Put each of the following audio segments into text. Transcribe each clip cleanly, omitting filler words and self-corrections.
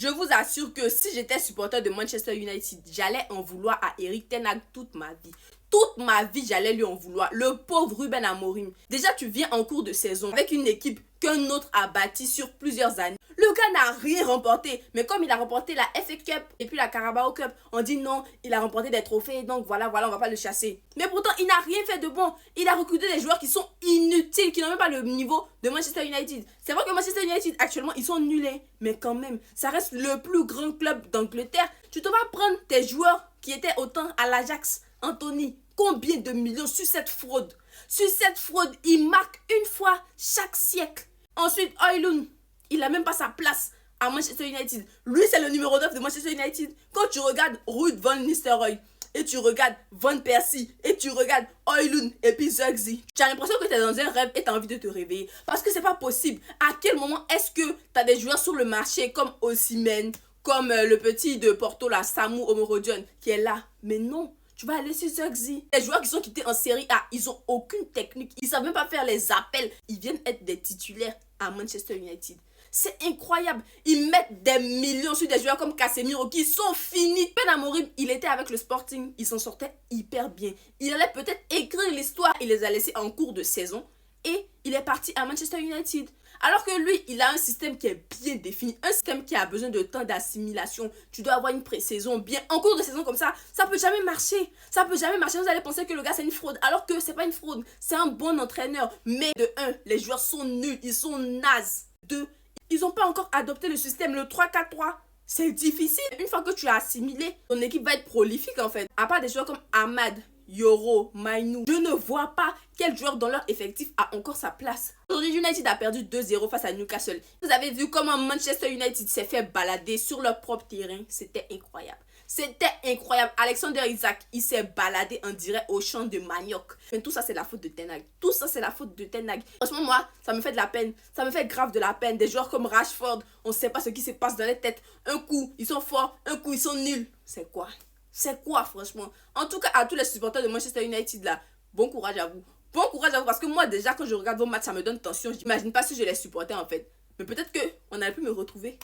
Je vous assure que si j'étais supporter de Manchester United, j'allais en vouloir à Erik ten Hag toute ma vie. Toute ma vie, j'allais lui en vouloir. Le pauvre Ruben Amorim. Déjà, tu viens en cours de saison avec une équipe qu'un autre a bâtie sur plusieurs années. Le gars n'a rien remporté. Mais comme il a remporté la FA Cup et puis la Carabao Cup, on dit non, il a remporté des trophées, donc voilà, on va pas le chasser. Mais pourtant, il n'a rien fait de bon. Il a recruté des joueurs qui sont inutiles, qui n'ont même pas le niveau de Manchester United. C'est vrai que Manchester United, actuellement, ils sont nuls. Mais quand même, ça reste le plus grand club d'Angleterre. Tu te vas prendre tes joueurs qui étaient autant à l'Ajax. Anthony, combien de millions sur cette fraude? Sur cette fraude, il marque une fois chaque siècle. Ensuite, Højlund, il n'a même pas sa place à Manchester United. Lui, c'est le numéro 9 de Manchester United. Quand tu regardes Ruud van Nistelrooy, et tu regardes Van Persie, et tu regardes Højlund, et puis Zirkzee, tu as l'impression que tu es dans un rêve et tu as envie de te réveiller. Parce que c'est pas possible. À quel moment est-ce que tu as des joueurs sur le marché comme Osimhen, comme le petit de Porto, là, Samu Omorodion, qui est là? Mais non. Tu vas aller sur Zirkzee. Les joueurs qui sont quittés en Série A, ils n'ont aucune technique. Ils ne savent même pas faire les appels. Ils viennent être des titulaires à Manchester United. C'est incroyable. Ils mettent des millions sur des joueurs comme Casemiro qui sont finis. Ben Amorim, il était avec le Sporting. Il s'en sortait hyper bien. Il allait peut-être écrire l'histoire. Il les a laissés en cours de saison. Et il est parti à Manchester United. Alors que lui, il a un système qui est bien défini, un système qui a besoin de temps d'assimilation. Tu dois avoir une pré-saison bien. En cours de saison comme ça peut jamais marcher. Ça peut jamais marcher. Vous allez penser que le gars c'est une fraude, alors que c'est pas une fraude. C'est un bon entraîneur. Mais de 1, les joueurs sont nuls, ils sont nazes. 2, ils n'ont pas encore adopté le système, le 3-4-3. C'est difficile. Une fois que tu as assimilé, ton équipe va être prolifique en fait. À part des joueurs comme Ahmad, Yoro, Mainoo, je ne vois pas quel joueur dans leur effectif a encore sa place. Aujourd'hui, United a perdu 2-0 face à Newcastle. Vous avez vu comment Manchester United s'est fait balader sur leur propre terrain. C'était incroyable. C'était incroyable. Alexander Isak, il s'est baladé, on dirait, au champ de manioc. Mais tout ça, c'est la faute de ten Hag. Tout ça, c'est la faute de ten Hag. Franchement, moi, ça me fait de la peine. Ça me fait grave de la peine. Des joueurs comme Rashford, on ne sait pas ce qui se passe dans les têtes. Un coup, ils sont forts. Un coup, ils sont nuls. C'est quoi? C'est quoi, franchement? En tout cas, à tous les supporters de Manchester United, là, bon courage à vous. Bon courage à vous, parce que moi, déjà, quand je regarde vos matchs, ça me donne tension. Je n'imagine pas si je les supportais, en fait. Mais peut-être qu'on aurait pu me retrouver.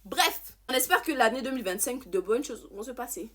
Bref, on espère que l'année 2025, de bonnes choses vont se passer.